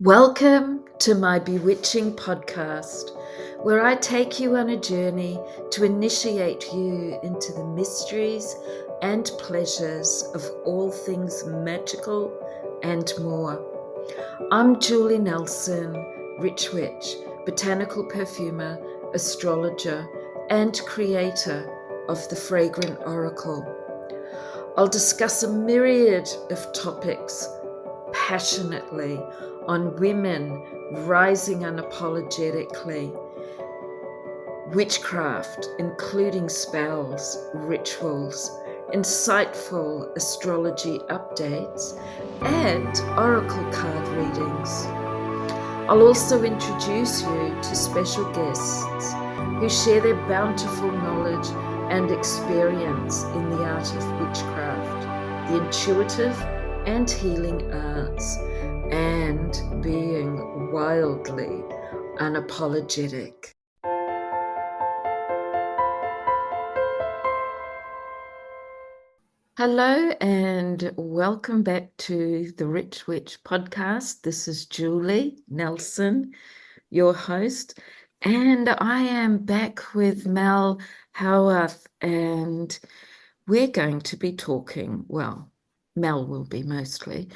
Welcome to my bewitching podcast, where I take you on a journey to initiate you into the mysteries and pleasures of all things magical and more. I'm Julie Nelson, Rich Witch, botanical perfumer, astrologer, and creator of the Fragrant Oracle. I'll discuss a myriad of topics passionately on women rising unapologetically, witchcraft, including spells, rituals, insightful astrology updates, and oracle card readings. I'll also introduce you to special guests who share their bountiful knowledge and experience in the art of witchcraft, the intuitive and healing arts, and being wildly unapologetic. Hello and welcome back to the Rich Witch podcast. This is Julie Nelson, your host, and I am back with Mel Howarth, and we're going to be talking, well, Mel will be mostly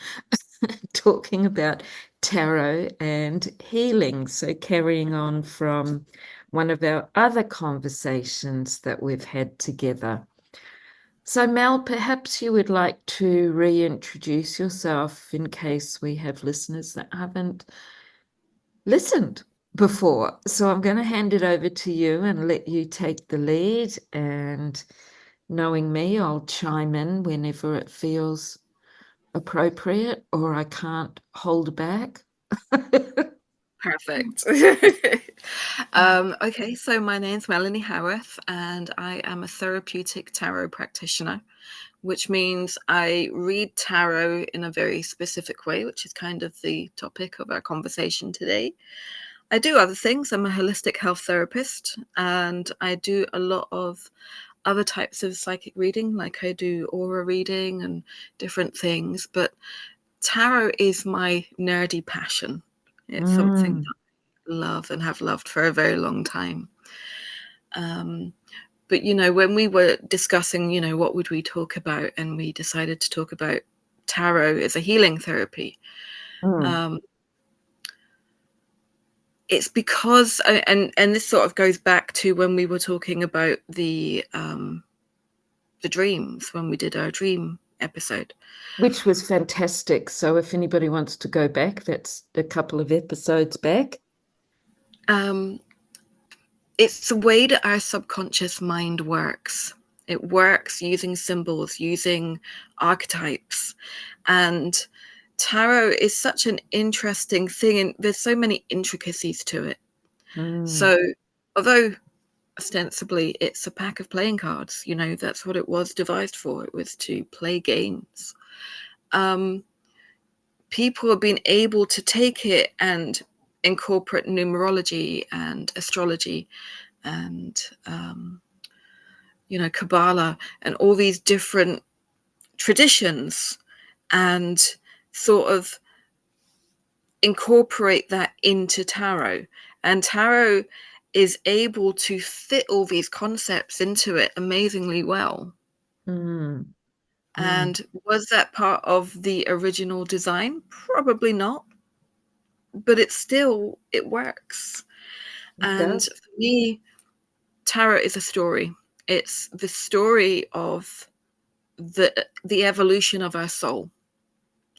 talking about tarot and healing. So carrying on from one of our other conversations that we've had together. So Mel, perhaps you would like to reintroduce yourself in case we have listeners that haven't listened before. So I'm going to hand it over to you and let you take the lead. And knowing me, I'll chime in whenever it feels appropriate or I can't hold back. Perfect. Okay, so my name's Melanie Howarth, and I am a therapeutic tarot practitioner, which means I read tarot in a very specific way, which is kind of the topic of our conversation today. I do other things. I'm a holistic health therapist, and I do a lot of other types of psychic reading, like I do aura reading and different things. But tarot is my nerdy passion. It's something that I love and have loved for a very long time. But, when we were discussing, what would we talk about, and we decided to talk about tarot as a healing therapy. It's because, and this sort of goes back to when we were talking about the dreams, when we did our dream episode. Which was fantastic. So if anybody wants to go back, that's a couple of episodes back. It's the way that our subconscious mind works. It works using symbols, using archetypes. And tarot is such an interesting thing, and there's so many intricacies to it. So although ostensibly it's a pack of playing cards, that's what it was devised for. It was to play games. People have been able to take it and incorporate numerology and astrology and Kabbalah and all these different traditions, and sort of incorporate that into tarot. And tarot is able to fit all these concepts into it amazingly well. And was that part of the original design? Probably not, but it works. And for me, tarot is a story. It's the story of the evolution of our soul.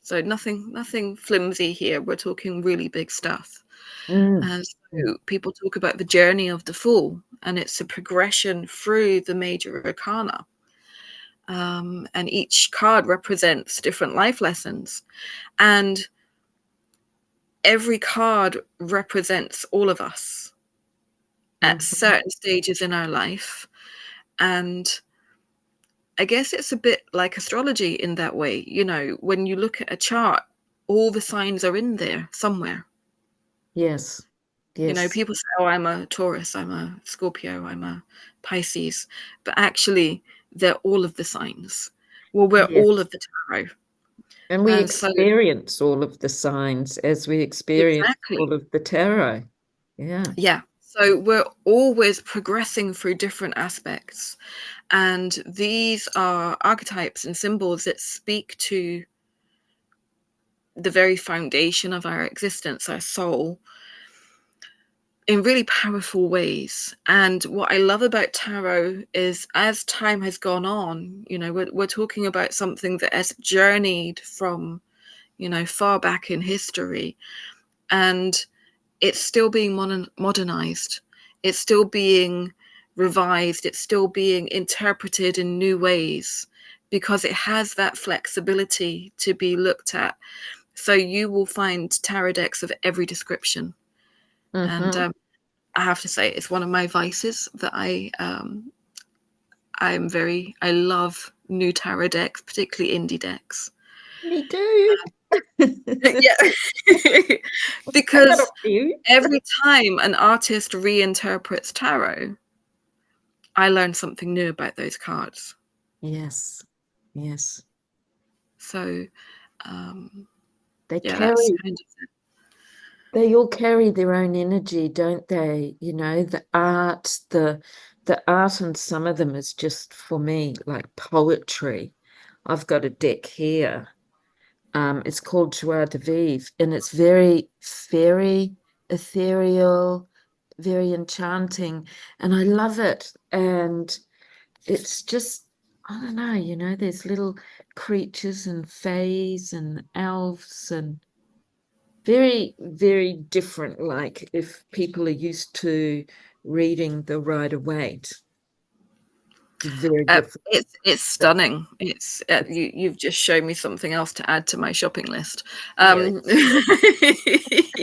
So nothing flimsy here. We're talking really big stuff. And so people talk about the journey of the Fool, and it's a progression through the major arcana. And each card represents different life lessons. And every card represents all of us at certain stages in our life. And I guess it's a bit like astrology in that way. When you look at a chart, all the signs are in there somewhere. Yes. People say, oh, I'm a Taurus, I'm a Scorpio, I'm a Pisces. But actually, they're all of the signs. Well, we're all of the tarot. And we And so experience all of the signs as we experience exactly, all of the tarot. Yeah. yeah. So we're always progressing through different aspects. And these are archetypes and symbols that speak to the very foundation of our existence, our soul, in really powerful ways. And what I love about tarot is, as time has gone on, we're talking about something that has journeyed from, far back in history, and it's still being modernized. It's still being revised. It's still being interpreted in new ways because it has that flexibility to be looked at. So you will find tarot decks of every description. And Mm-hmm. I have to say, it's one of my vices that I love new tarot decks, particularly indie decks. Me too. Yeah. I got a Because few. every time an artist reinterprets tarot, I learn something new about those cards. Yes. Yes. So, um, They yeah, that's carry, kind of it. they all carry their own energy, don't they? You know, the art in some of them is just for me like poetry. I've got a deck here. It's called Joie de Vivre, and it's very fairy, ethereal, very enchanting, and I love it. And it's just, I don't know, there's little creatures and fays and elves and very, very different. Like if people are used to reading the Rider-Waite, very different. It's stunning. It's you've just shown me something else to add to my shopping list. Very. This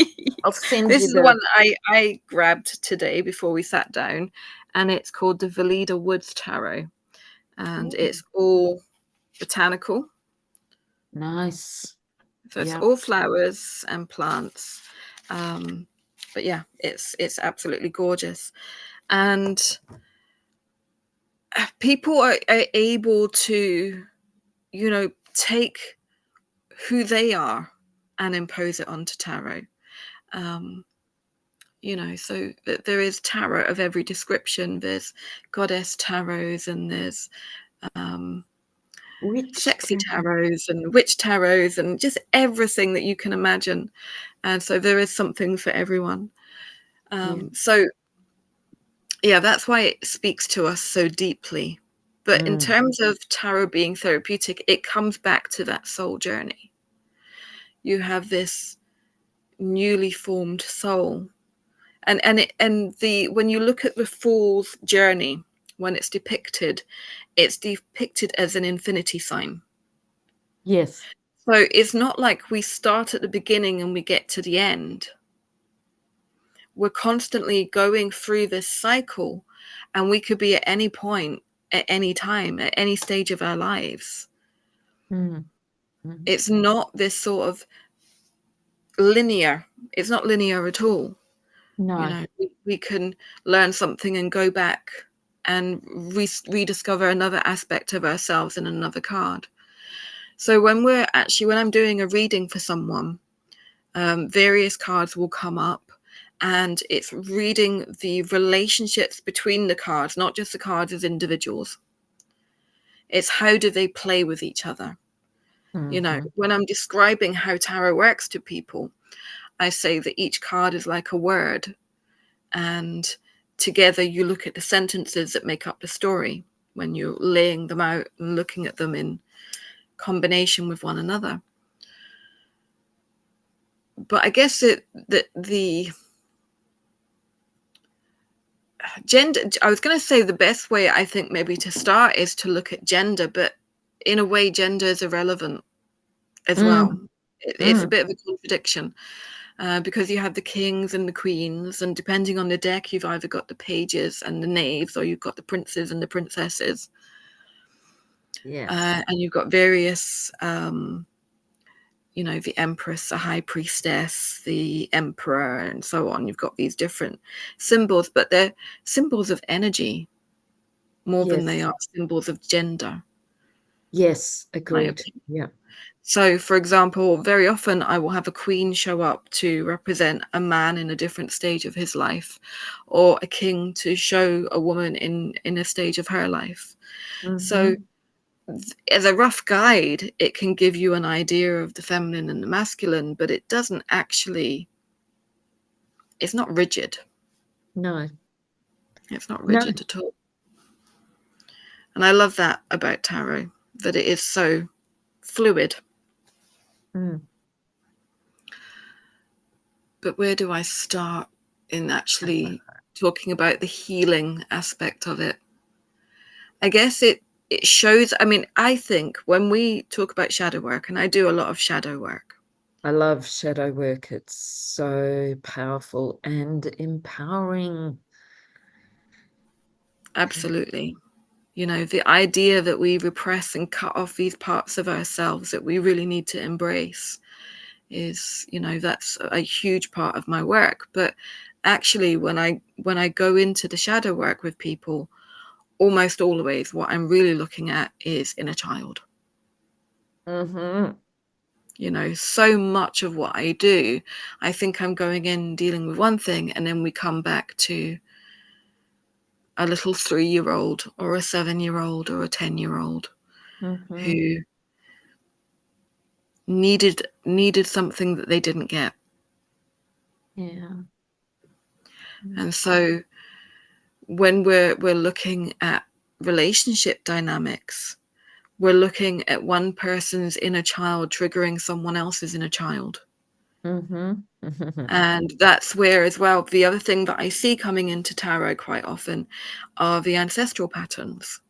I'll send you is the one the. I grabbed today before we sat down, and it's called the Valida Woods Tarot, and Mm, it's all botanical. nice. So it's Yeah. all flowers and plants. But yeah, it's absolutely gorgeous. And people are able to, take who they are and impose it onto tarot. Um, so there is tarot of every description. There's goddess tarots, and there's um, Which sexy tarots and witch tarots, and just everything that you can imagine. And so there is something for everyone. Yeah. So yeah, that's why it speaks to us so deeply. But in Mm, terms of tarot being therapeutic, it comes back to that soul journey. You have this newly formed soul, and when you look at the fool's journey, when it's depicted as an infinity sign. yes. So it's not like we start at the beginning and we get to the end. We're constantly going through this cycle, and we could be at any point, at any time, at any stage of our lives. Mm, mm. It's not this sort of linear. It's not linear at all. No. We can learn something and go back and rediscover another aspect of ourselves in another card. So when I'm doing a reading for someone, various cards will come up, and it's reading the relationships between the cards, not just the cards as individuals. It's how do they play with each other. Mhm. When I'm describing how tarot works to people, I say that each card is like a word, and together you look at the sentences that make up the story when you're laying them out and looking at them in combination with one another. But I guess the gender, I was going to say the best way I think maybe to start is to look at gender, but in a way gender is irrelevant as well. Mm, It's a mm. bit of a contradiction, because you have the kings and the queens, and depending on the deck, you've either got the pages and the knaves, or you've got the princes and the princesses, Yes. and you've got various, the empress, the high priestess, the emperor, and so on. You've got these different symbols, but they're symbols of energy more than they Yes. are symbols of gender. Yes, my agreed. opinion. Yeah. So, for example, very often I will have a queen show up to represent a man in a different stage of his life, or a king to show a woman in a stage of her life. So, Mm-hmm. as a rough guide, it can give you an idea of the feminine and the masculine, but it doesn't actually, it's not rigid. No. It's not No. rigid at all. And I love that about tarot, that it is so fluid. Mm. But where do I start in actually talking about the healing aspect of it? I guess it shows, I mean, I think when we talk about shadow work, and I do a lot of shadow work. I love shadow work. It's so powerful and empowering. Absolutely. You know, the idea that we repress and cut off these parts of ourselves that we really need to embrace is, you know, that's a huge part of my work. But actually, when I go into the shadow work with people, almost always what I'm really looking at is inner child. Mm-hmm. You know, so much of what I do, I think I'm going in dealing with one thing, and then we come back to a little 3-year-old or a 7-year-old or a 10-year-old Mm-hmm. who needed something that they didn't get. Yeah. And so when we're looking at relationship dynamics, we're looking at one person's inner child triggering someone else's inner child. Mm-hmm. And that's where, as well, the other thing that I see coming into tarot quite often are the ancestral patterns.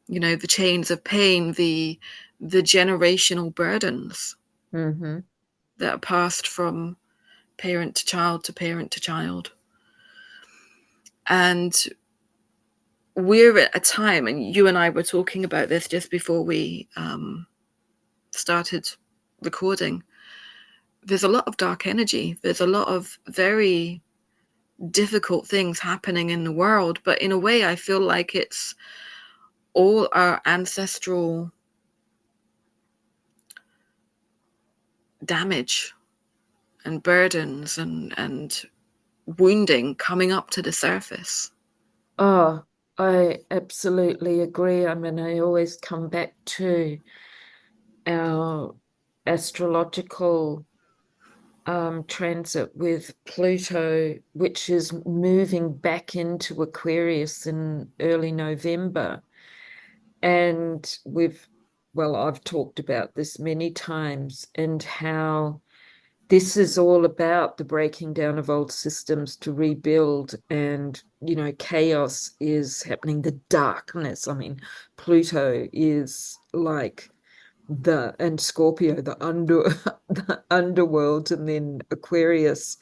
You know, the chains of pain, the generational burdens Mm-hmm. that are passed from parent to child to parent to child. And we're at a time, and you and I were talking about this just before we started recording. There's a lot of dark energy. There's a lot of very difficult things happening in the world, but in a way, I feel like it's all our ancestral damage and burdens and wounding coming up to the surface. Oh, I absolutely agree. I mean, I always come back to our astrological transit with Pluto, which is moving back into Aquarius in early November. And well, I've talked about this many times, and how this is all about the breaking down of old systems to rebuild. And, chaos is happening, the darkness. I mean, Pluto is like and Scorpio, the underworld, and then Aquarius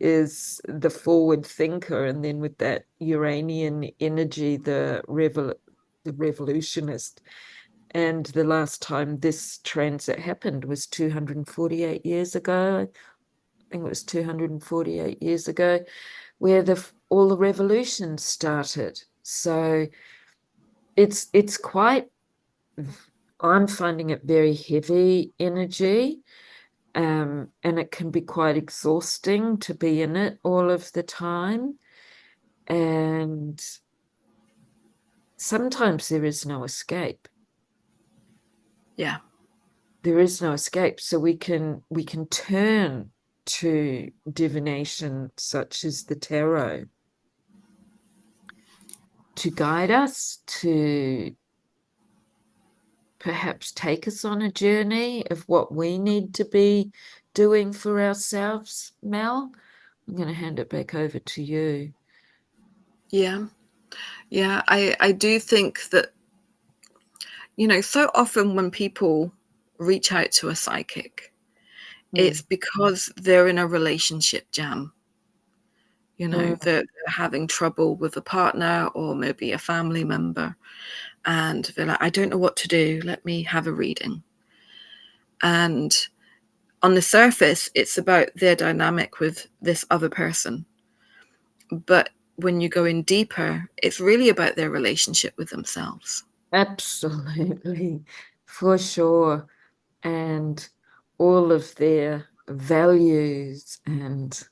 is the forward thinker, and then with that Uranian energy, the revolutionist. And the last time this transit happened was 248 years ago. I think it was 248 years ago, where all the revolutions started. So it's quite, I'm finding it very heavy energy, and it can be quite exhausting to be in it all of the time. And sometimes there is no escape. Yeah. There is no escape. So we can turn to divination such as the tarot to guide us, to perhaps take us on a journey of what we need to be doing for ourselves. Mel, I'm going to hand it back over to you. Yeah. Yeah. I do think that, you know, so often when people reach out to a psychic, it's Mm, because they're in a relationship jam. You know, mm, they're having trouble with a partner or maybe a family member, and they're like, I don't know what to do. Let me have a reading. And on the surface, it's about their dynamic with this other person. But when you go in deeper, it's really about their relationship with themselves. Absolutely, for sure. And all of their values and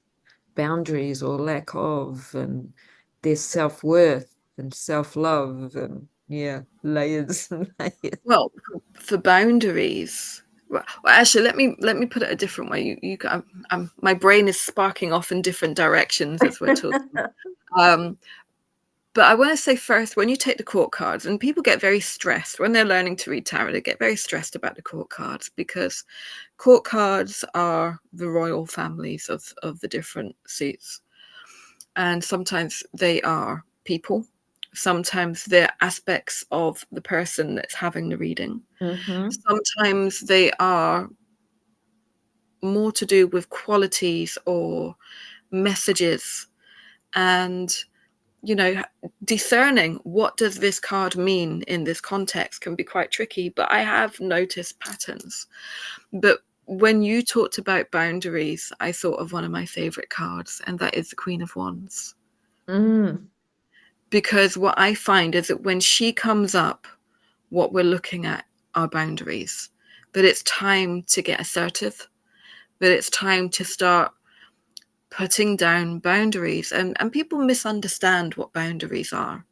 boundaries or lack of, and their self-worth and self-love, and yeah, layers and layers. Well, for boundaries. Well, actually, let me put it a different way. My brain is sparking off in different directions as we're talking. Um, but I want to say first, when you take the court cards, and people get very stressed when they're learning to read tarot, they get very stressed about the court cards because court cards are the royal families of the different suits. And sometimes they are people, sometimes they're aspects of the person that's having the reading. Mm-hmm. Sometimes they are more to do with qualities or messages, and discerning what does this card mean in this context can be quite tricky, but I have noticed patterns. But when you talked about boundaries, I thought of one of my favorite cards, and that is the Queen of Wands. Because what I find is that when she comes up, what we're looking at are boundaries, that it's time to get assertive, that it's time to start putting down boundaries. And people misunderstand what boundaries are.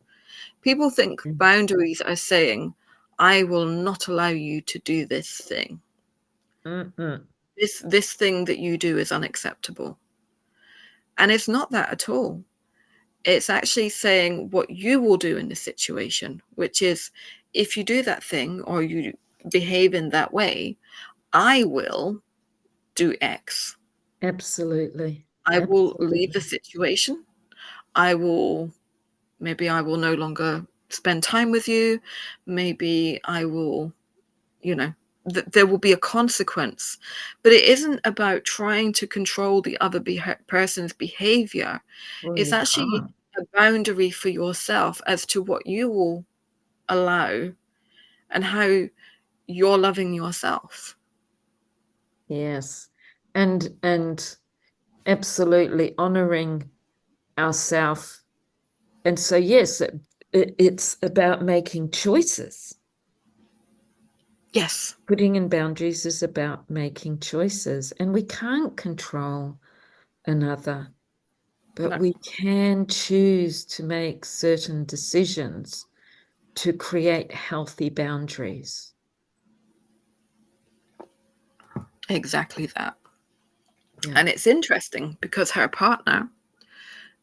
People think boundaries are saying, I will not allow you to do this thing. Mm-hmm. This thing that you do is unacceptable. And it's not that at all. It's actually saying what you will do in this situation, which is, if you do that thing or you behave in that way, I will do X. Absolutely. I will leave the Absolutely. situation. Maybe I will no longer spend time with you. Maybe I will, there will be a consequence. But it isn't about trying to control the other person's behavior. Well, It's you actually can't. a boundary for yourself as to what you will allow and how you're loving yourself. Yes. And absolutely honoring ourselves. And so, yes, it's about making choices. Yes. Putting in boundaries is about making choices, and we can't control another, but No. we can choose to make certain decisions to create healthy boundaries. Exactly that. Yeah. And it's interesting because her partner,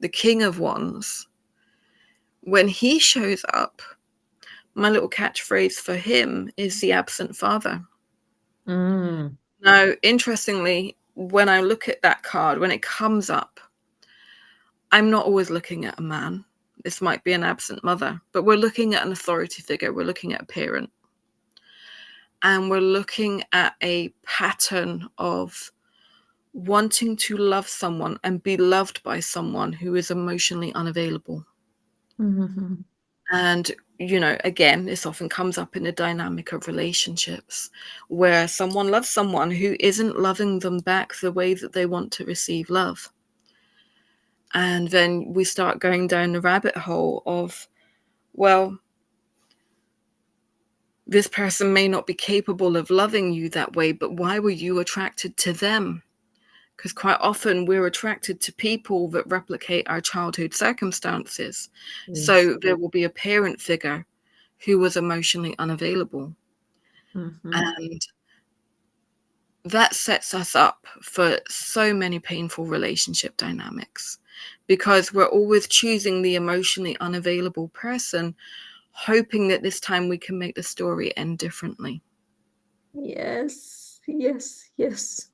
the King of Wands, when he shows up, my little catchphrase for him is the absent father. Mm. Now, interestingly, when I look at that card, when it comes up, I'm not always looking at a man. This might be an absent mother, but we're looking at an authority figure. We're looking at a parent. And we're looking at a pattern of wanting to love someone and be loved by someone who is emotionally unavailable. Mm-hmm. And, again, this often comes up in the dynamic of relationships where someone loves someone who isn't loving them back the way that they want to receive love. And then we start going down the rabbit hole of, well, this person may not be capable of loving you that way, but why were you attracted to them? Because quite often we're attracted to people that replicate our childhood circumstances. Yes. So there will be a parent figure who was emotionally unavailable. Mm-hmm. And that sets us up for so many painful relationship dynamics because we're always choosing the emotionally unavailable person, hoping that this time we can make the story end differently. Yes, yes, yes.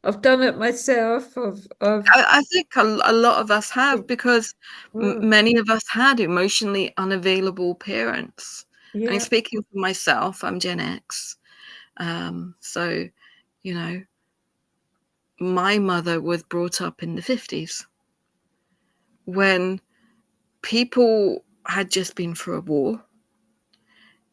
I've done it myself. I think a lot of us have, because Mm, many of us had emotionally unavailable parents. I mean, yeah, speaking for myself, I'm Gen X. So, you know, my mother was brought up in the 50s when people had just been through a war. yeah.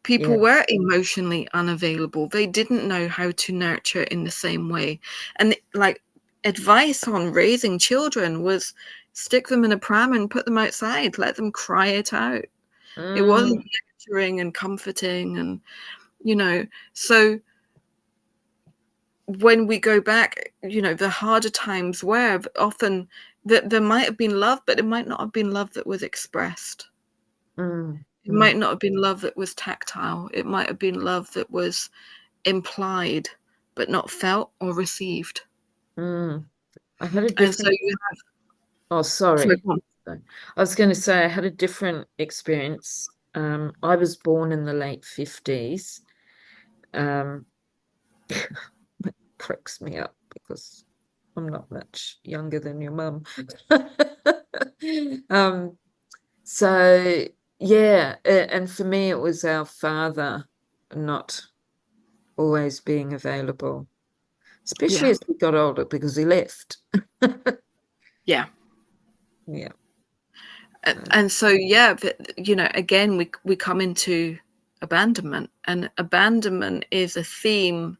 People were emotionally unavailable. They didn't know how to nurture in the same way. And like, advice on raising children was stick them in a pram and put them outside, let them cry it out. It wasn't lecturing and comforting and, so when we go back, the harder times were often that there might have been love, but it might not have been love that was expressed. It might not have been love that was tactile. It might have been love that was implied, but not felt or received. I had a And so different. you have. Oh, Sorry, sorry. go on. I was going to say I had a different experience. I was born in the late 50s. Um, it cracks me up because I'm not much younger than your mum. So yeah, and for me it was our father not always being available, especially Yeah, as we got older because he left. yeah. Yeah. And so, yeah, again, we come into abandonment, and abandonment is a theme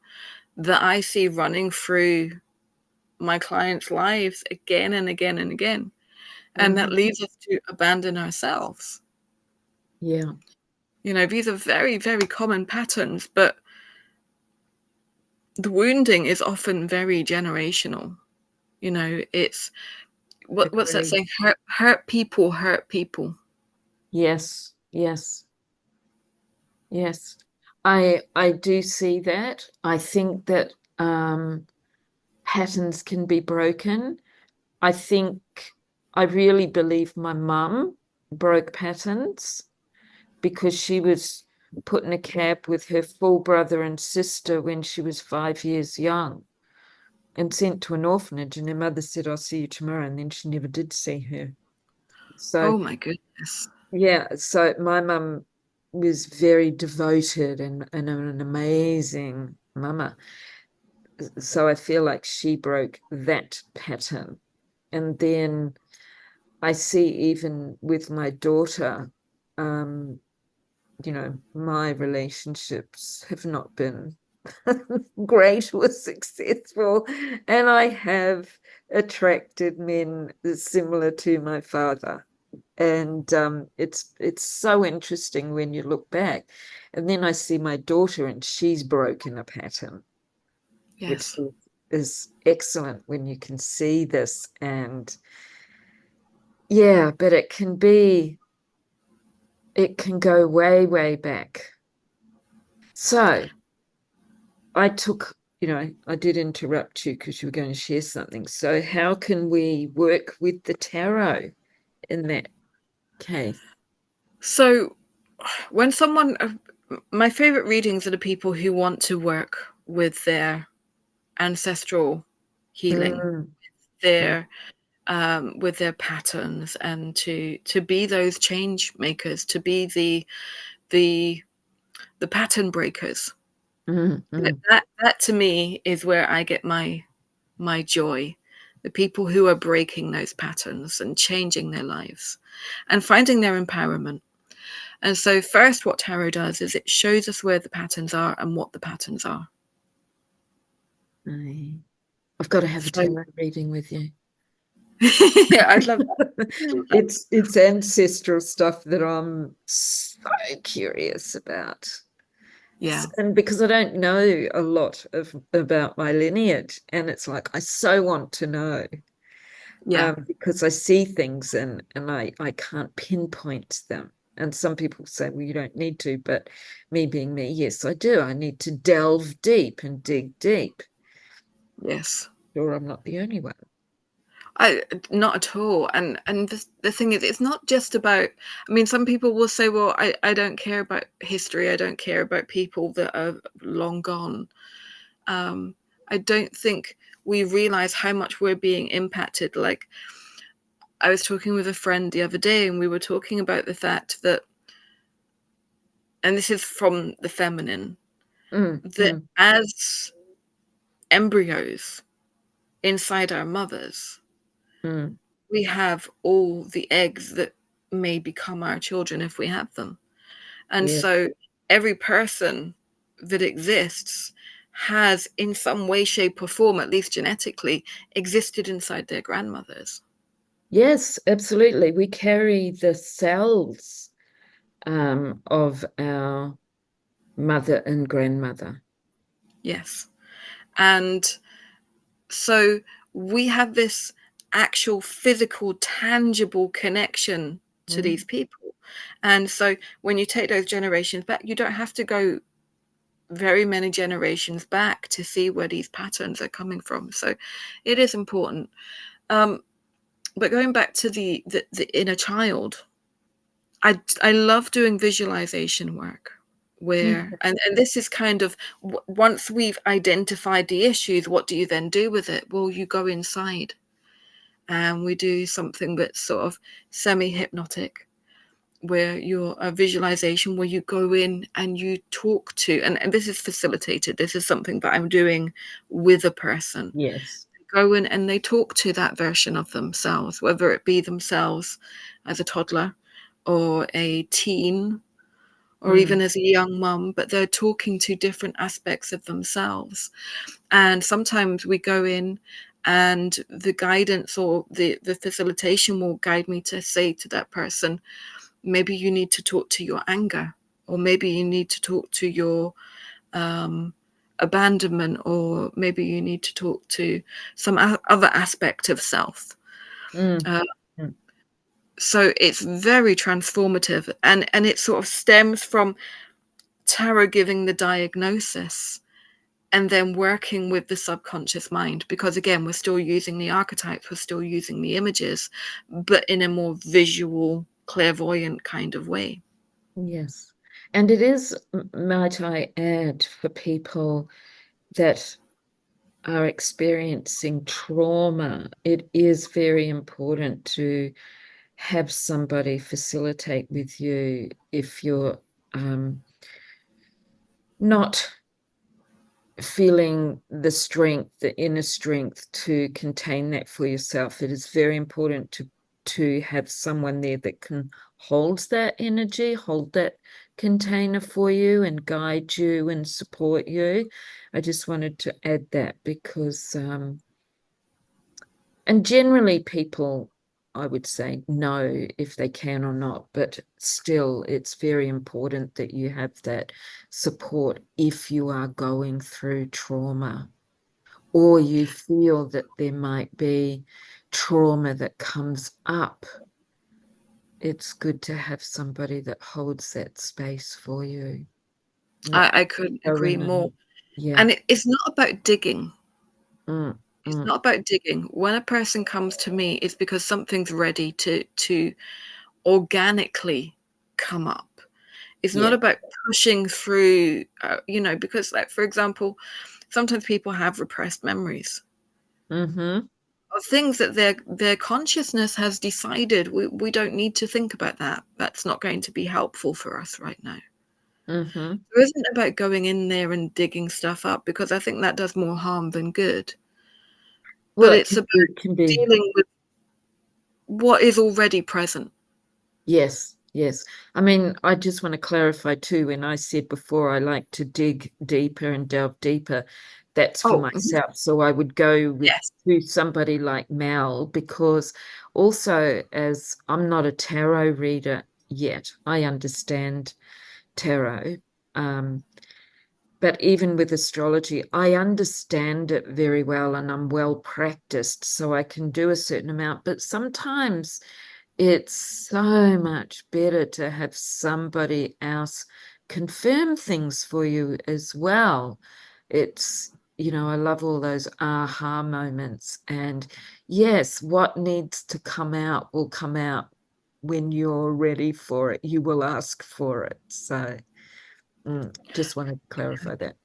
that I see running through my clients' lives again and again and again. And that Mhm. leads us to abandon ourselves. Yeah. These are very, very common patterns, but the wounding is often very generational. It's what's that Agreed. saying? Hurt people hurt people. Yes. Yes. Yes. I do see that. I think that patterns can be broken. I think I really believe my mum broke patterns because she was put in a cab with her full brother and sister when she was 5 years young and sent to an orphanage. And her mother said, I'll see you tomorrow. And then she never did see her. So, Oh my goodness. yeah, so my mum was very devoted and an amazing mama. So I feel like she broke that pattern. And then I see even with my daughter, my relationships have not been great or successful, and I have attracted men similar to my father. And it's so interesting when you look back. And then I see my daughter, and she's broken a pattern, which Yes. is excellent when you can see this. And yeah, but it can go way, way back. So I did interrupt you because you were going to share something. So how can we work with the tarot in that case? So when someone, my favorite readings are the people who want to work with their ancestral healing, Mm, mm, their with their patterns, and to be those change makers, to be the the pattern breakers. mm. That to me is where I get my joy. The people who are breaking those patterns and changing their lives and finding their empowerment. And so first what tarot does is it shows us where the patterns are and what the patterns are. I've got to have a So tarot reading with you. yeah, I'd love that. It's ancestral stuff that I'm so curious about. Yeah, And because I don't know a lot about my lineage, and it's like I so want to know. yeah, Because I see things and I can't pinpoint them. And some people say, well, you don't need to, but me being me, yes, I do. I need to delve deep and dig deep. yes. Sure, I'm not the only one. I not at all. And the thing is, it's not just about. I mean, some people will say, "Well, I don't care about history. I don't care about people that are long gone." I don't think we realize how much we're being impacted. Like I was talking with a friend the other day, and we were talking about the fact that, and this is from the feminine, Mm, that mm, as embryos inside our mothers, mm. we have all the eggs that may become our children if we have them. And Yeah. so every person that exists has, in some way, shape, or form, at least genetically, existed inside their grandmothers. Yes, absolutely. We carry the cells. of our mother and grandmother. Yes. And so we have this actual physical, tangible connection to these people. And so when you take those generations back, you don't have to go very many generations back to see where these patterns are coming from. So it is important. But going back to the inner child, I love doing visualization work where, and this is kind of, once we've identified the issues, what do you then do with it? Well, you go inside and we do something that's sort of semi-hypnotic, where you're a visualization where you go in and you talk to, and this is facilitated. This is something that I'm doing with a person. Yes. Go in and they talk to that version of themselves, whether it be themselves as a toddler or a teen or even as a young mum, but they're talking to different aspects of themselves. And sometimes we go in and the guidance or the facilitation will guide me to say to that person, maybe you need to talk to your anger, or maybe you need to talk to your abandonment, or maybe you need to talk to some other aspect of self. So it's very transformative, and it sort of stems from tarot giving the diagnosis and then working with the subconscious mind, because again, we're still using the archetypes, we're still using the images, but in a more visual, clairvoyant kind of way. Yes. And it is, might I add, for people that are experiencing trauma, it is very important to have somebody facilitate with you if you're not feeling the strength, the inner strength to contain that for yourself. It is very important to have someone there that can hold that energy, hold that container for you and guide you and support you. I just wanted to add that because and generally people, I would say, know if they can or not, but still it's very important that you have that support if you are going through trauma or you feel that there might be trauma that comes up. It's good to have somebody that holds that space for you. Not I couldn't go agree in more. and yeah. And it's not about digging. Mm, It's mm, not about digging. When a person comes to me, it's because something's ready to organically come up. It's not yeah. about pushing through, because, like, for example, sometimes people have repressed memories Mm-hmm. of things that their consciousness has decided we don't need to think about that. That's not going to be helpful for us right now. Mm-hmm. It isn't about going in there and digging stuff up, because I think that does more harm than good. But Well, it's about it can be. dealing with what is already present. Yes, yes. I mean, I just want to clarify too, when I said before I like to dig deeper and delve deeper, that's for Oh, myself. So I would go with yes. to somebody like Mel because also as I'm not a tarot reader yet, I understand tarot. Um, but even with astrology, I understand it very well and I'm well practiced, so I can do a certain amount. But sometimes it's so much better to have somebody else confirm things for you as well. I love all those aha moments. And yes, what needs to come out will come out when you're ready for it. You will ask for it. So just want to clarify that.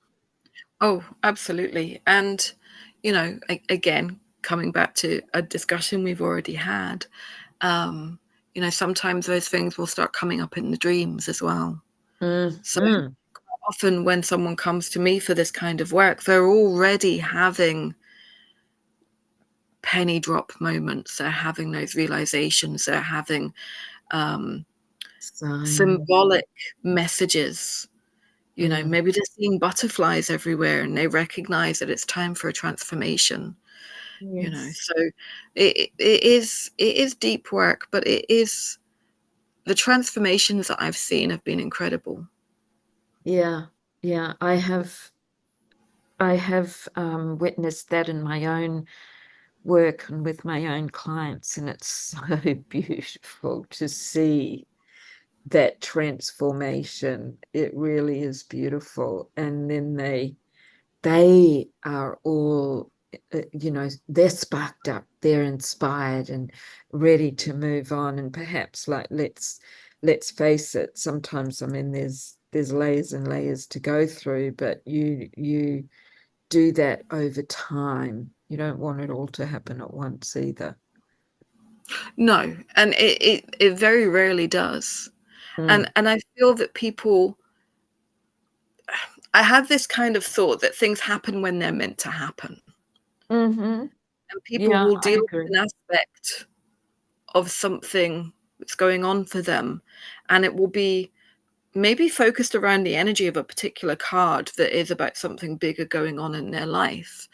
Oh, absolutely. And, again, coming back to a discussion we've already had, sometimes those things will start coming up in the dreams as well. Mm, So mm. often when someone comes to me for this kind of work, they're already having penny drop moments. They're having those realizations. They're having Sign. symbolic messages. Mm, Maybe they're seeing butterflies everywhere and they recognize that it's time for a transformation. yes. So it is deep work, but it is the transformations that I've seen have been incredible. Yeah, yeah, I have witnessed that in my own work and with my own clients, and it's so beautiful to see that transformation. It really is beautiful. And then they are all, they're sparked up, they're inspired and ready to move on. And perhaps, like, let's face it, sometimes, I mean, there's layers and layers to go through, but you do that over time. You don't want it all to happen at once either. No, and it very rarely does. Mm. And I feel that people, I have this kind of thought that things happen when they're meant to happen. Mm-hmm. And people Yeah, will I deal with agree. an aspect of something that's going on for them, and it will be maybe focused around the energy of a particular card that is about something bigger going on in their life.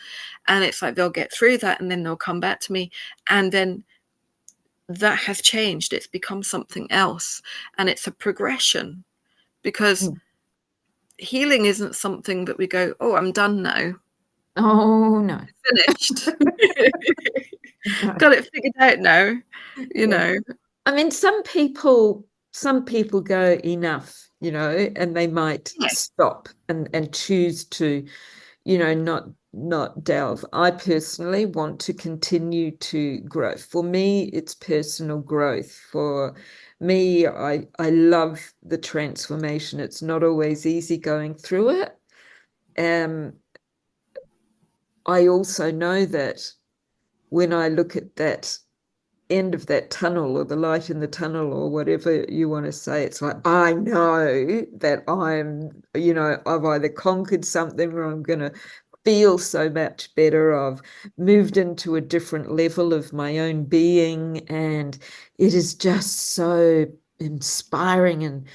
And it's like they'll get through that and then they'll come back to me, and then that has changed. It's become something else. And it's a progression, because Mm. healing isn't something that we go, oh, I'm done now, Oh, no. finished. No. Got it figured out now, you Yeah. know. I mean, some people go enough, and they might Yeah. stop and choose to, not delve. I personally want to continue to grow. For me, it's personal growth. For me, I love the transformation. It's not always easy going through it. Um, I also know that when I look at that end of that tunnel, or the light in the tunnel, or whatever you want to say, it's like, I know that I've either conquered something, or I'm going to feel so much better. I've moved into a different level of my own being, and it is just so inspiring and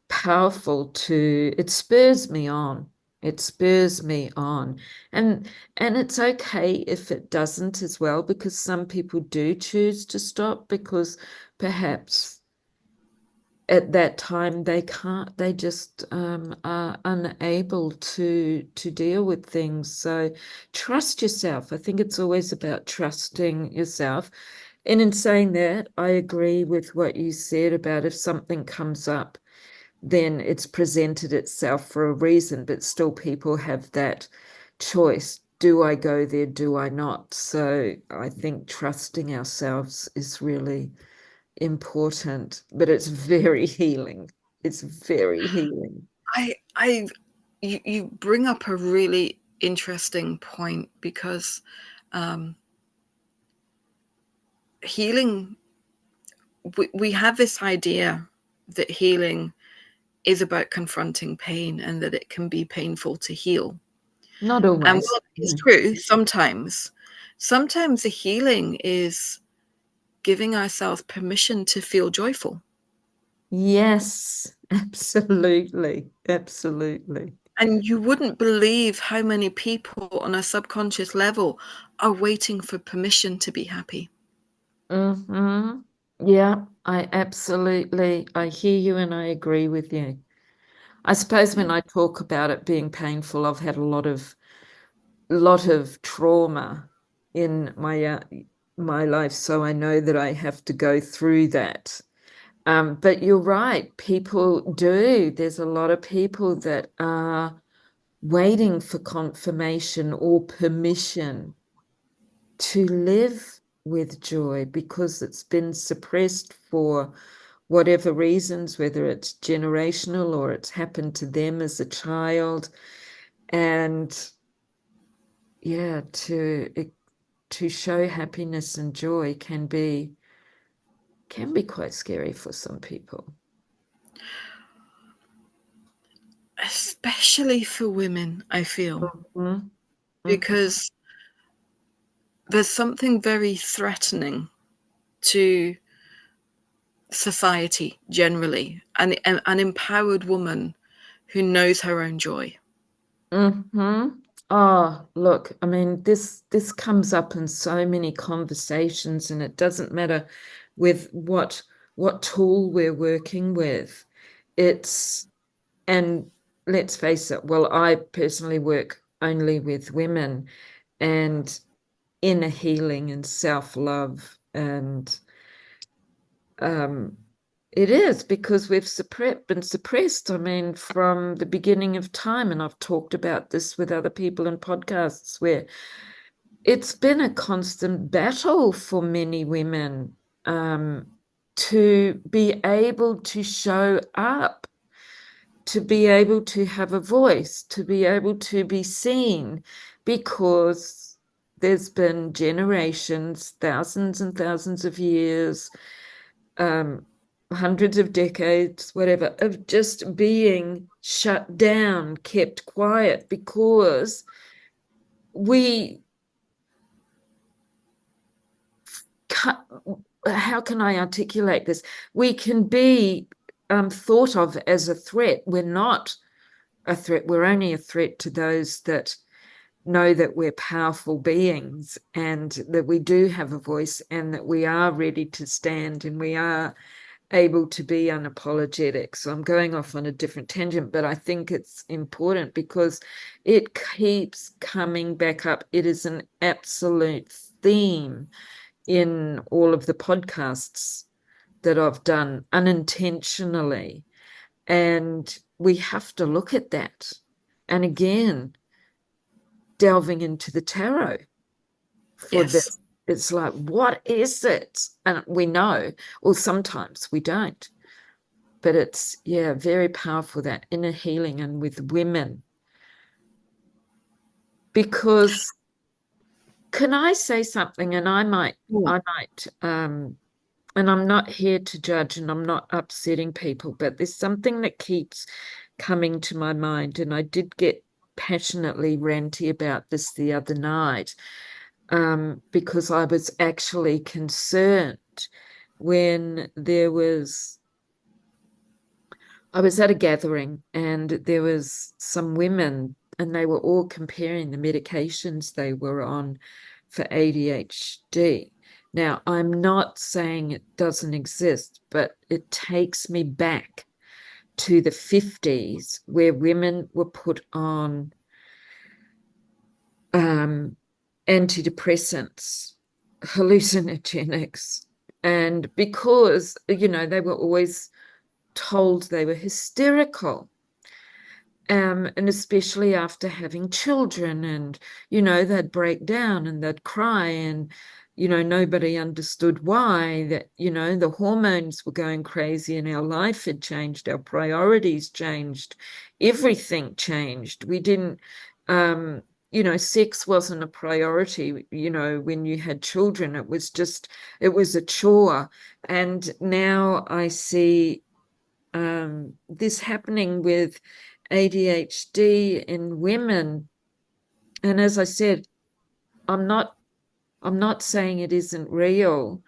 powerful. It spurs me on. It spurs me on. And it's okay if it doesn't as well, because some people do choose to stop because perhaps at that time they just are unable to deal with things. So trust yourself. I think it's always about trusting yourself. And in saying that, I agree with what you said about, if something comes up, then it's presented itself for a reason, but still people have that choice. Do I go there? Do I not? So I think trusting ourselves is really important, but it's very healing. It's very healing. I you bring up a really interesting point, because um, healing, we have this idea that healing is about confronting pain and that it can be painful to heal. Not And always. while it's true, sometimes the healing is giving ourselves permission to feel joyful. Yes, absolutely. Absolutely. And you wouldn't believe how many people on a subconscious level are waiting for permission to be happy. Mm-hmm. Yeah, I hear you and I agree with you. I suppose when I talk about it being painful, I've had a lot of trauma in my life, so I know that I have to go through that. But you're right, people do. There's a lot of people that are waiting for confirmation or permission to live with joy because it's been suppressed for whatever reasons, whether it's generational or it's happened to them as a child. And yeah, to show happiness and joy can be quite scary for some people. Especially for women, I feel, Mhm, mhm. because there's something very threatening to society generally, and an empowered woman who knows her own joy. Mm-hmm. Oh, look, I mean, this comes up in so many conversations, and it doesn't matter with what what tool we're working with. And let's face it, well, I personally work only with women, and inner healing and self-love, and it is because we've been suppressed, I mean, from the beginning of time. And I've talked about this with other people in podcasts, where it's been a constant battle for many women to be able to show up, to be able to have a voice, to be able to be seen, because there's been generations, thousands and thousands of years, hundreds of decades, whatever, of just being shut down, kept quiet, because we how can I articulate this? We can be thought of as a threat. We're not a threat. We're only a threat to those that know that we're powerful beings, and that we do have a voice, and that we are ready to stand, and we are able to be unapologetic. So I'm going off on a different tangent, but I think it's important because it keeps coming back up. It is an absolute theme in all of the podcasts that I've done unintentionally. And we have to look at that. And again, delving into the tarot for this, it's like, what is it? And we know, or sometimes we don't. But it's, yeah, very powerful, that inner healing, and with women. Because can I say something? And I might, and I'm not here to judge, and I'm not upsetting people, but there's something that keeps coming to my mind. And I did get passionately ranty about this the other night, because I was actually concerned when I was at a gathering, and there was some women, and they were all comparing the medications they were on for ADHD. Now, I'm not saying it doesn't exist, but it takes me back to the 50s, where women were put on antidepressants, hallucinogenics, and because, they were always told they were hysterical. And especially after having children, and, they'd break down and they'd cry, and, nobody understood why. That, the hormones were going crazy, and our life had changed, our priorities changed, everything changed. We didn't, sex wasn't a priority, when you had children. It was a chore. And now I see this happening with ADHD in women. And as I said, I'm not saying it isn't real.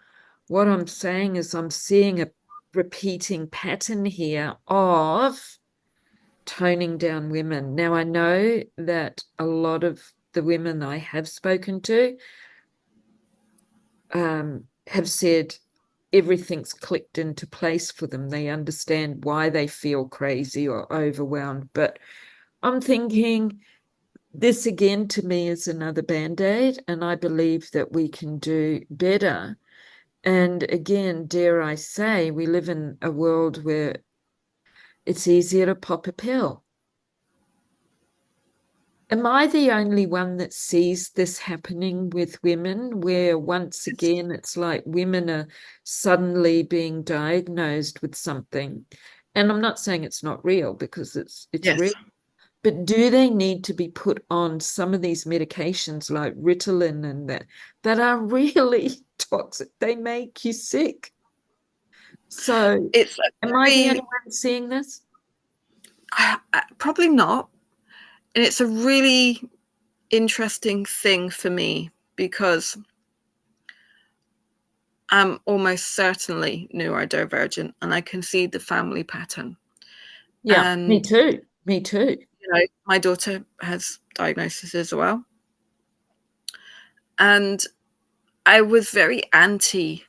What I'm saying is I'm seeing a repeating pattern here of toning down women. Now, I know that a lot of the women I have spoken to have said everything's clicked into place for them. They understand why they feel crazy or overwhelmed. But I'm thinking, this again to me is another band-aid, and I believe that we can do better. And again, dare I say, we live in a world where it's easier to pop a pill. Am I the only one that sees this happening with women, where once again it's like women are suddenly being diagnosed with something? And I'm not saying it's not real, because it's real. But do they need to be put on some of these medications like Ritalin and that are really toxic? They make you sick. So am I the only one seeing this? Probably not. And it's a really interesting thing for me, because I'm almost certainly neurodivergent, and I can see the family pattern. Yeah, and me too. My daughter has diagnosis as well, and I was very anti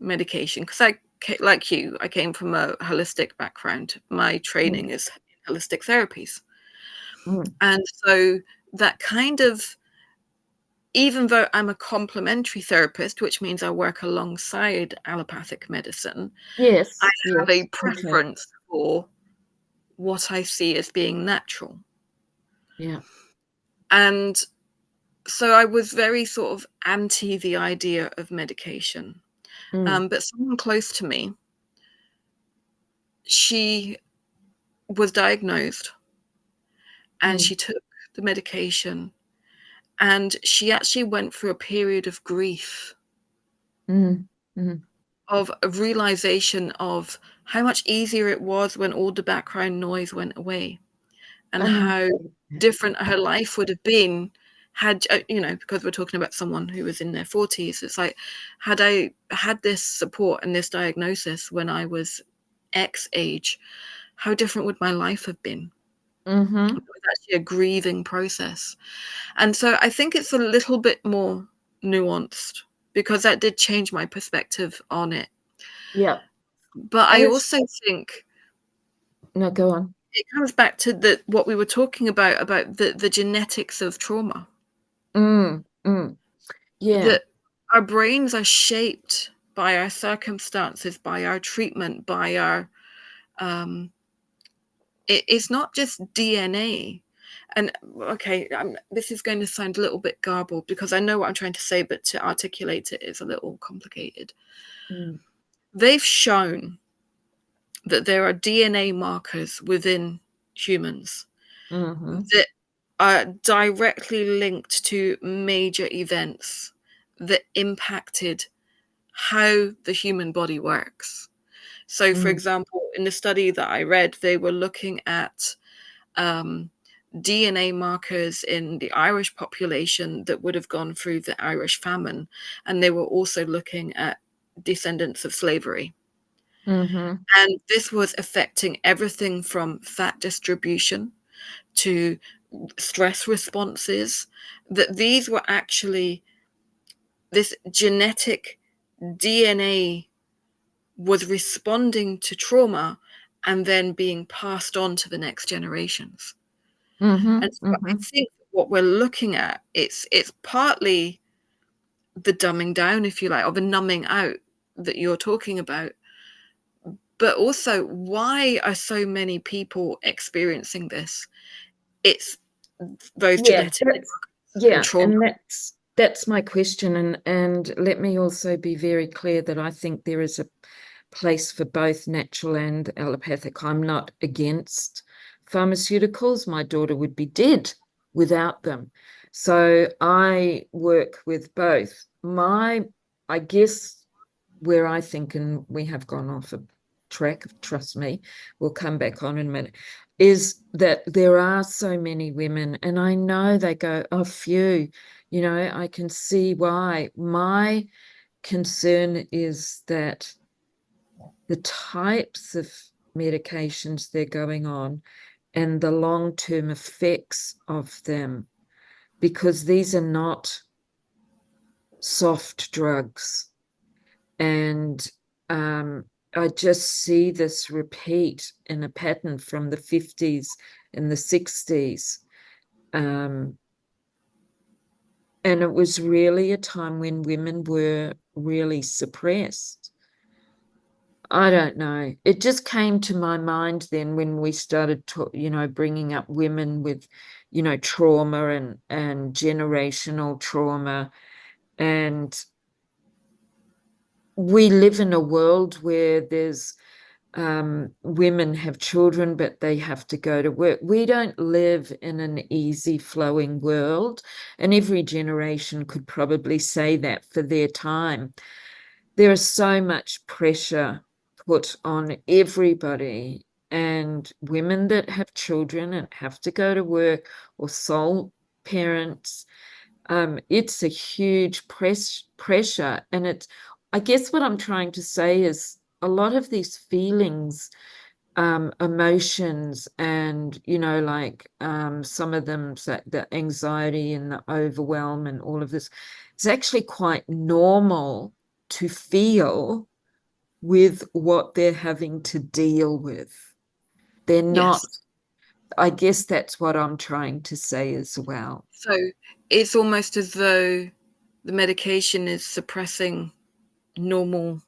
medication, because like you, I came from a holistic background. My training is in holistic therapies. And so that kind of, even though I'm a complementary therapist, which means I work alongside allopathic medicine, I Yes, have a yes. Okay. preference for what I see as being natural. Yeah. And so I was very sort of anti the idea of medication. But someone close to me, she was diagnosed and she took the medication, and she actually went through a period of grief, of a realization of how much easier it was when all the background noise went away, and how different her life would have been had, because we're talking about someone who was in their 40s. It's like, had I had this support and this diagnosis when I was X age, how different would my life have been? It was actually a grieving process. And so I think it's a little bit more nuanced, because that did change my perspective on it. Yeah. But And I it's, also think no, go on. it comes back to what we were talking about the genetics of trauma. Yeah. That our brains are shaped by our circumstances, by our treatment, by our it's not just DNA. And okay, this is going to sound a little bit garbled because I know what I'm trying to say, but to articulate it is a little complicated. They've shown that there are DNA markers within humans that are directly linked to major events that impacted how the human body works. So, for example, in the study that I read, they were looking at DNA markers in the Irish population that would have gone through the Irish famine, and they were also looking at descendants of slavery. And this was affecting everything from fat distribution to stress responses, that these were actually, this genetic DNA was responding to trauma and then being passed on to the next generations. And so I think what we're looking at, it's partly the dumbing down, if you like, or the numbing out that you're talking about, but also, why are so many people experiencing this? It's those Yeah, genetic and yeah, trauma. and that's my question, and let me also be very clear that I think there is a place for both natural and allopathic. I'm not against pharmaceuticals. My daughter would be dead without them. So I work with both. I guess where I think, and we have gone off a track, trust me, we'll come back on in a minute, is that there are so many women, and I know they go, oh, phew, I can see why. My concern is that the types of medications they're going on and the long-term effects of them, because these are not soft drugs. And I just see this repeat in a pattern from the 50s and the 60s. And it was really a time when women were really suppressed. I don't know. It just came to my mind then when we started bringing up women with, trauma and generational trauma. And we live in a world where there's women have children, but they have to go to work. We don't live in an easy flowing world, and every generation could probably say that for their time. There is so much pressure put on everybody, and women that have children and have to go to work, or sole parents, it's a huge pressure. And I guess what I'm trying to say is a lot of these feelings, emotions, and, like some of them, so the anxiety and the overwhelm and all of this, it's actually quite normal to feel, with what they're having to deal with. They're not, Yes. I guess that's what I'm trying to say as well. So it's almost as though the medication is suppressing normal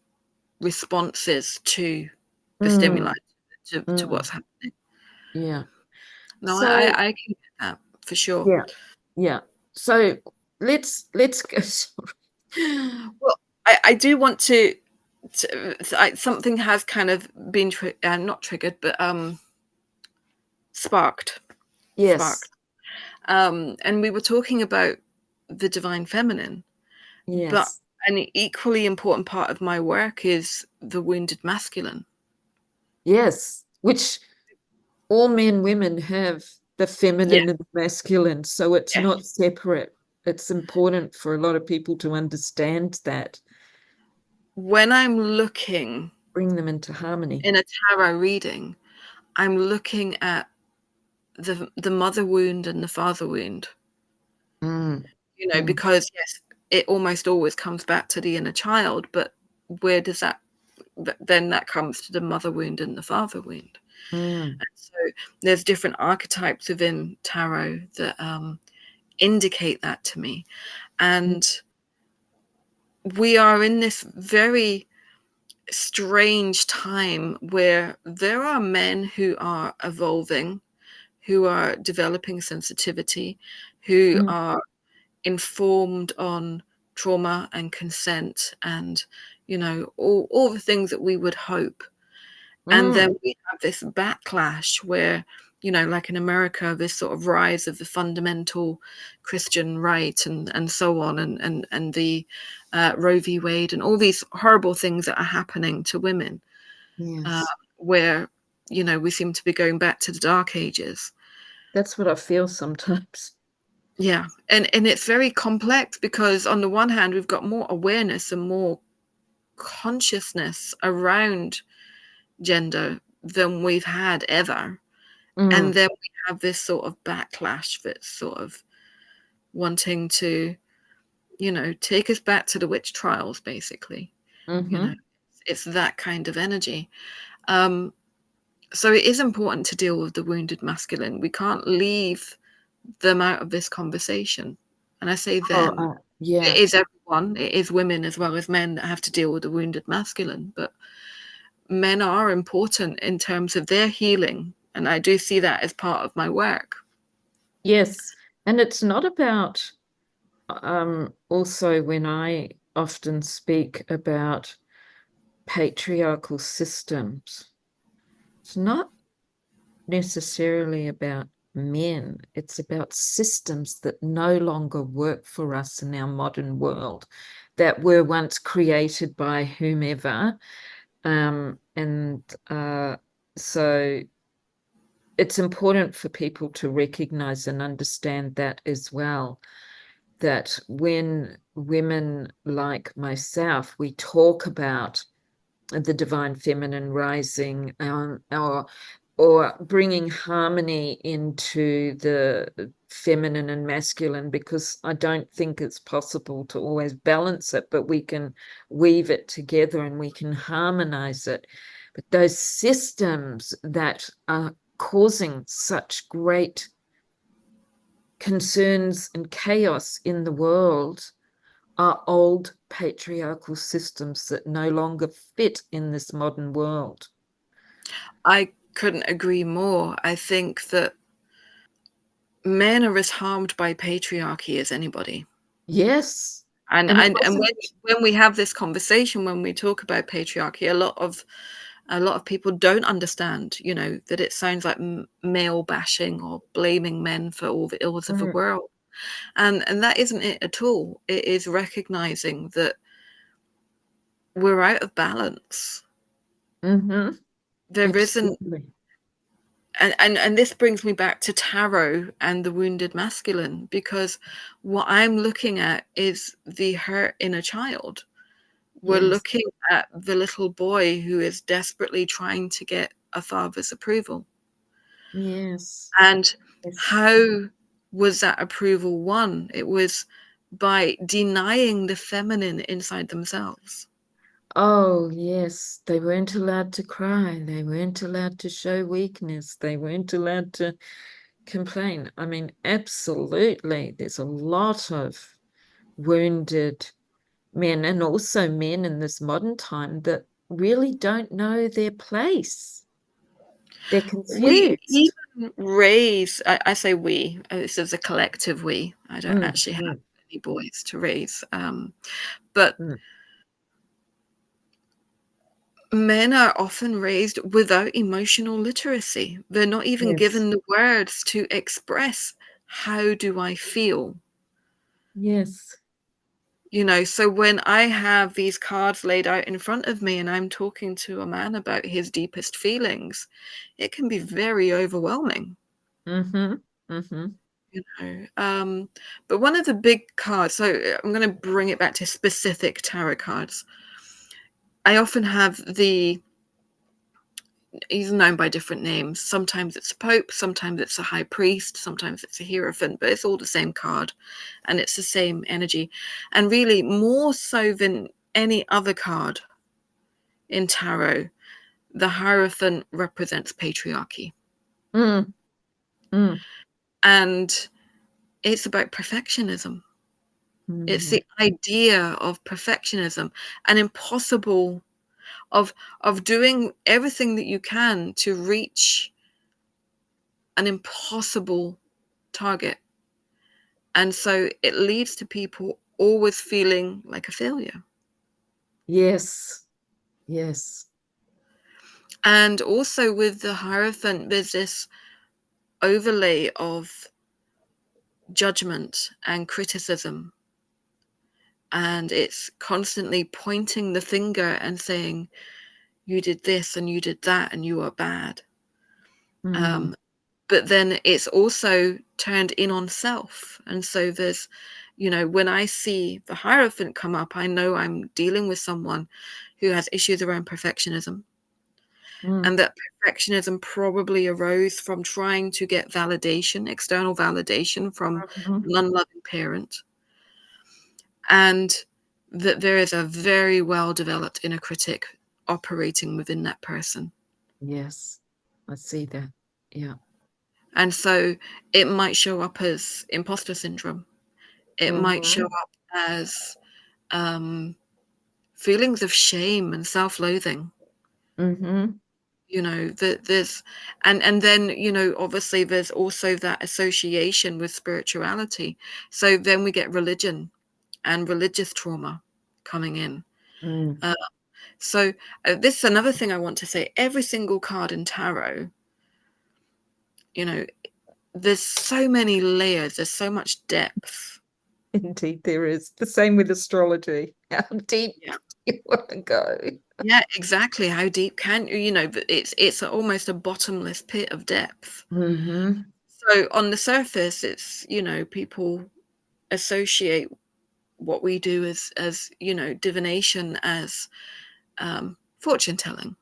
responses to the Mm, stimuli, to mm, what's happening. yeah. No, So, I can get that for sure. yeah, yeah. So let's go. Well, I do want something has kind of been not triggered, but sparked, Yes, sparked. And we were talking about the divine feminine, but yes, an equally important part of my work is the wounded masculine. yes. Which all men, women have the Yeah, feminine and the masculine, so it's yeah. not separate. It's important for a lot of people to understand that, When I'm looking bring them into harmony. in a tarot reading, I'm looking at the mother wound and the father wound. Mm, mm, Because yes, it almost always comes back to the inner child, but where does that then that comes to the mother wound and the father wound. mm, And so there's different archetypes within tarot that indicate that to me. mm, And we are in this very strange time where there are men who are evolving, who are developing sensitivity, who mm, are informed on trauma and consent and all the things that we would hope. And then mm. we have this backlash where, like in America, this sort of rise of the fundamental Christian right and so on, and the Roe v. Wade and all these horrible things that are happening to women, uh, Yes, where, we seem to be going back to the dark ages. that's what I feel sometimes. Yeah. And it's very complex because on the one hand, we've got more awareness and more consciousness around gender than we've had ever. And Mm, then we have this sort of backlash that's sort of wanting to, take us back to the witch trials, basically. You know, mm-hmm. it's that kind of energy. Um, so it is important to deal with the wounded masculine. We can't leave them out of this conversation. And I say Oh, them. It yeah. is everyone. It is women as well as men that have to deal with the wounded masculine. But men are important in terms of their healing. And I do see that as part of my work. Yes. And it's not about, also when I often speak about patriarchal systems, it's not necessarily about men, it's about systems that no longer work for us in our modern world that were once created by whomever. And so it's important for people to recognize and understand that as well. That when women like myself, we talk about the divine feminine rising, or bringing harmony into the feminine and masculine, because I don't think it's possible to always balance it, but we can weave it together and we can harmonize it. But those systems that are causing such great concerns and chaos in the world are old patriarchal systems that no longer fit in this modern world. I couldn't agree more. I think that men are as harmed by patriarchy as anybody. Yes. And And it and wasn't, when we have this conversation, when we talk about patriarchy, a lot of people don't understand, that it sounds like male bashing or blaming men for all the ills of the mm, world. And that isn't it at all. It is recognizing that we're out of balance. mm-hmm, There isn't. absolutely. And this brings me back to tarot and the wounded masculine, because what I'm looking at is the hurt inner child. We're Yes, looking at the little boy who is desperately trying to get a father's approval. yes, And yes, how was that approval won? It was by denying the feminine inside themselves. Oh, yes, they weren't allowed to cry. They weren't allowed to show weakness. They weren't allowed to complain. I mean, absolutely. There's a lot of wounded men and also men in this modern time that really don't know their place. They're We confused. even raise, I say we, this is a collective we. I don't Mm, actually have mm, any boys to raise. But mm. men are often raised without emotional literacy. They're not even Yes, given the words to express, how do I feel? yes. So when I have these cards laid out in front of me and I'm talking to a man about his deepest feelings, it can be very overwhelming. Mm-hmm. Mm-hmm. But one of the big cards, so I'm going to bring it back to specific tarot cards. I often have he's known by different names. Sometimes it's a pope, sometimes it's a high priest, sometimes it's a hierophant, but it's all the same card and it's the same energy. And really, more so than any other card in tarot, the hierophant represents patriarchy. Mm, mm, And it's about perfectionism. It's mm. the idea of perfectionism, an impossible of doing everything that you can to reach an impossible target. And so it leads to people always feeling like a failure. Yes, yes. And also with the Hierophant, there's this overlay of judgment and criticism. And it's constantly pointing the finger and saying, you did this and you did that and you are bad. Mm, Um, but then it's also turned in on self. And so there's, when I see the Hierophant come up, I know I'm dealing with someone who has issues around perfectionism. mm, And that perfectionism probably arose from trying to get validation, external validation from mhm. an unloving parent. And that there is a very well developed inner critic operating within that person. Yes, I see that. Yeah. And so it might show up as imposter syndrome. It might show Mm-hmm. up as um, feelings of shame and self-loathing. Mm-hmm. That there's, and then obviously there's also that association with spirituality. So then we get religion and religious trauma coming in. Mm. Uh, so this is another thing I want to say. Every single card in tarot, you know, there's so many layers. There's so much depth. Indeed, there is. The same with astrology. How deep Yeah. do you want to go? Yeah, exactly. How deep can but it's almost a bottomless pit of depth. Mm-hmm. So on the surface, it's people associate what we do as divination as fortune telling.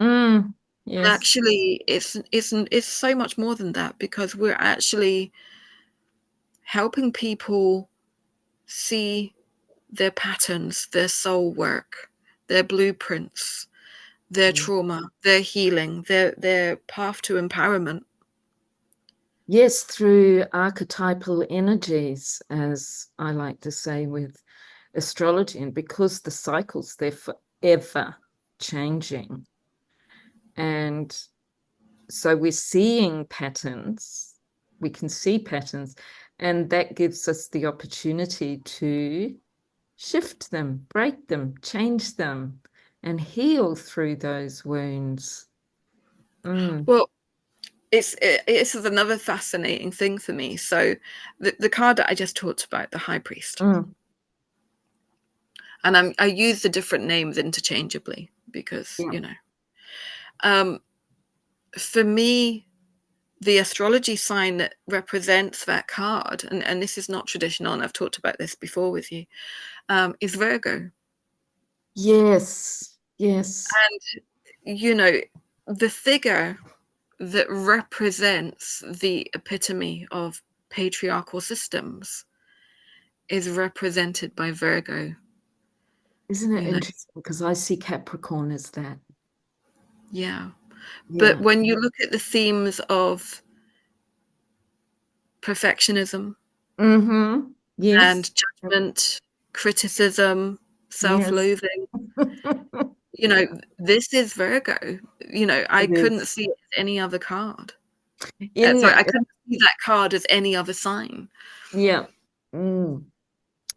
Mm. But Yes. actually, it's so much more than that, because we're actually helping people see their patterns, their soul work, their blueprints, their Mm. trauma, their healing, their path to empowerment. Yes, through archetypal energies, as I like to say with astrology, and because the cycles, they're forever changing. And so we're seeing patterns, we can see patterns, and that gives us the opportunity to shift them, break them, change them, and heal through those wounds. Mm, Well, this is another fascinating thing for me. So the card that I just talked about, the High Priest, mm, and I use the different names interchangeably because yeah. um, for me, the astrology sign that represents that card, and this is not traditional, and I've talked about this before with you, is Virgo. Yes, yes, And the figure that represents the epitome of patriarchal systems is represented by Virgo. Isn't it you know. interesting? Because I see Capricorn as that. Yeah. But Yeah. when you look at the themes of perfectionism Mm-hmm. Yes. and judgment, criticism, Yes. self-loathing, you know, this is Virgo. You know, I It couldn't is. see it as any other card. In Sorry, that, I couldn't see that card as any other sign. yeah. Mm.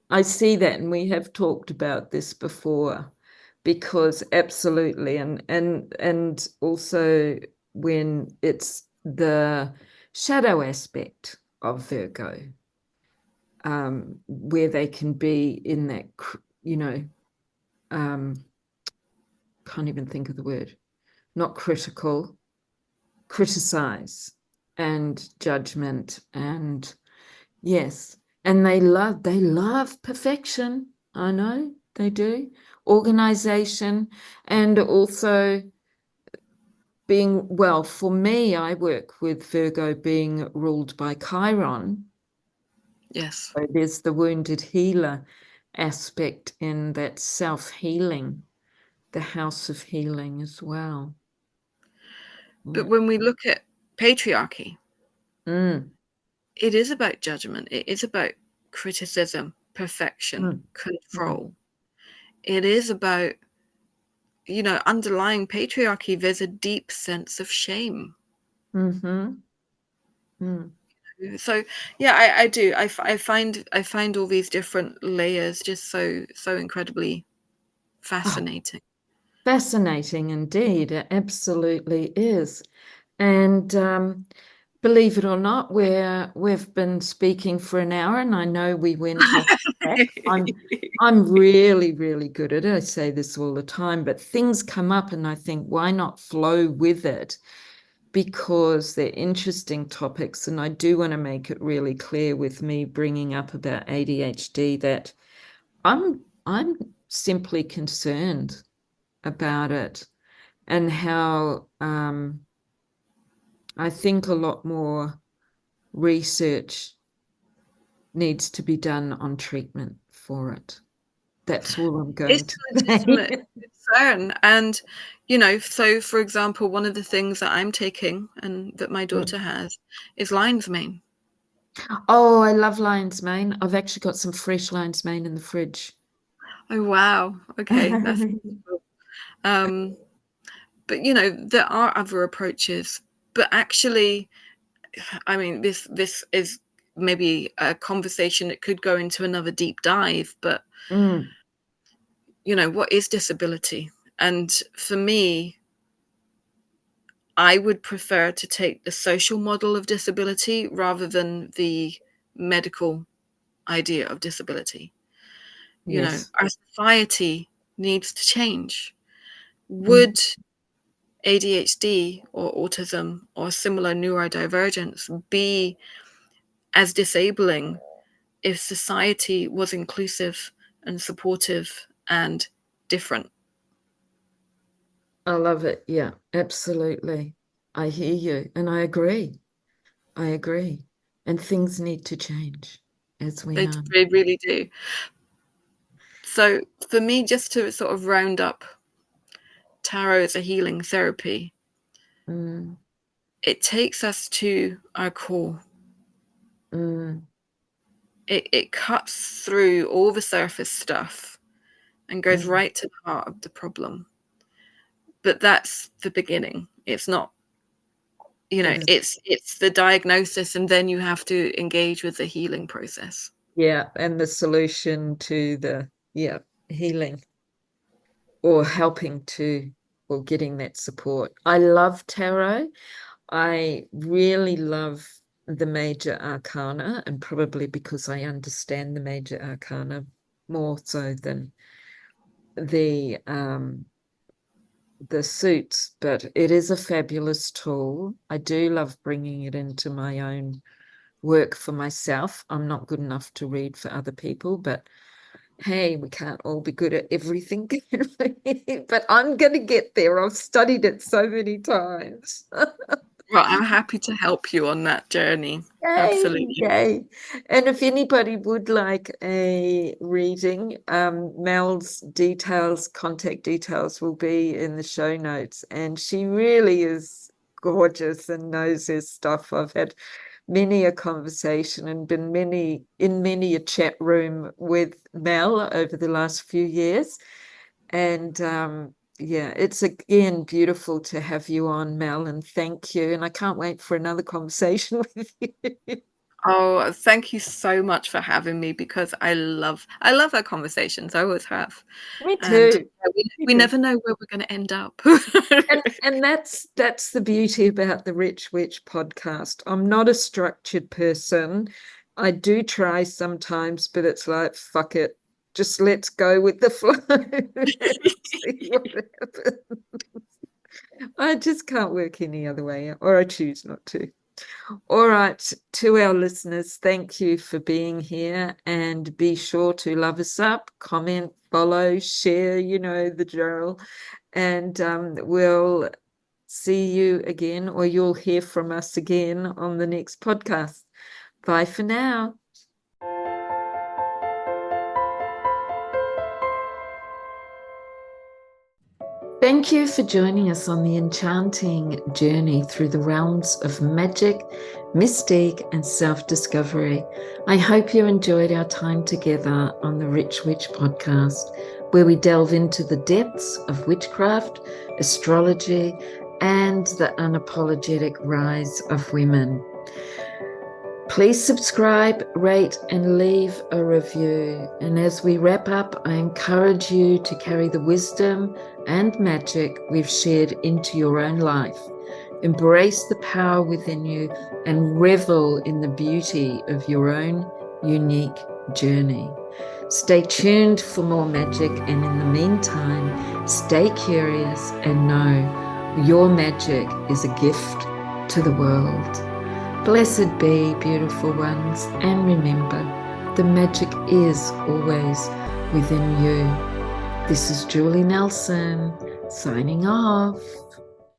I see that, and we have talked about this before, because absolutely, and also when it's the shadow aspect of Virgo, where they can be in that, um, can't even think of the word, not critical, criticize and judgment, and yes, and they love perfection. I know they do. Organization, and also being, well, for me, I work with Virgo being ruled by Chiron. Yes. So there's the wounded healer aspect in that self-healing, the house of healing as well. But Yeah. when we look at patriarchy, Mm, it is about judgment. It is about criticism, perfection, mm, mm, control. It is about, underlying patriarchy, there's a deep sense of shame. mm-hmm, mm. So yeah, I do. I find all these different layers just so incredibly Oh, fascinating. fascinating indeed. It absolutely is. And believe it or not, we've been speaking for an hour, and I know we went off track. I'm really, really good at it. I say this all the time, but things come up and I think, why not flow with it? Because they're interesting topics. And I do want to make it really clear, with me bringing up about ADHD, that I'm simply concerned about it, and how I think a lot more research needs to be done on treatment for it. That's all I'm It's going to a say. legitimate concern. And, so for example, one of the things that I'm taking and that my daughter has is lion's mane. Oh, I love lion's mane. I've actually got some fresh lion's mane in the fridge. Oh, wow. Okay. That's cool. Um, but, there are other approaches. But actually, I mean, this is maybe a conversation that could go into another deep dive, but Mm, what is disability? And for me, I would prefer to take the social model of disability rather than the medical idea of disability. yes. Our society needs to change. Mm, Would ADHD or autism or similar neurodivergence be as disabling if society was inclusive and supportive and different? I love it. Yeah, absolutely. I hear you, and I agree. I agree. And things need to change, as we They, know. they really do. So, for me, just to sort of round up tarot as a healing therapy, Mm, it takes us to our core. mm, It cuts through all the surface stuff and goes mm. right to the heart of the problem. But that's the beginning. It's not, It is. it's the diagnosis, and then you have to engage with the healing process. Yeah, and the solution to the, yeah, healing, or helping to, or getting that support. I love tarot. I really love the major arcana, and probably because I understand the major arcana more so than the suits, but it is a fabulous tool. I do love bringing it into my own work for myself. I'm not good enough to read for other people, but hey, we can't all be good at everything. But I'm going to get there. I've studied it so many times. Well, I'm happy to help you on that journey. Yay, Absolutely. yay. And if anybody would like a reading, Mel's details, contact details will be in the show notes. And she really is gorgeous and knows her stuff. I've had many a conversation and been in many a chat room with Mel over the last few years. And yeah, it's again beautiful to have you on, Mel, and thank you. And I can't wait for another conversation with you. Oh, thank you so much for having me, because I love our conversations. I always have. Me And too. Me we too. never know where we're going to end up. And that's the beauty about the Rich Witch podcast. I'm not a structured person. I do try sometimes, but it's like, fuck it. Just let's go with the flow. See what happens. I just can't work any other way, or I choose not to. All right, to our listeners, thank you for being here, and be sure to love us up, comment, follow, share, you know the drill, and we'll see you again, or you'll hear from us again on the next podcast. Bye for now. Thank you for joining us on the enchanting journey through the realms of magic, mystique, and self-discovery. I hope you enjoyed our time together on the Rich Witch podcast, where we delve into the depths of witchcraft, astrology, and the unapologetic rise of women. Please subscribe, rate, and leave a review. And as we wrap up, I encourage you to carry the wisdom and magic we've shared into your own life. Embrace the power within you and revel in the beauty of your own unique journey. Stay tuned for more magic, and in the meantime, stay curious and know your magic is a gift to the world. Blessed be, beautiful ones, and remember, the magic is always within you. This is Julie Nelson, signing off.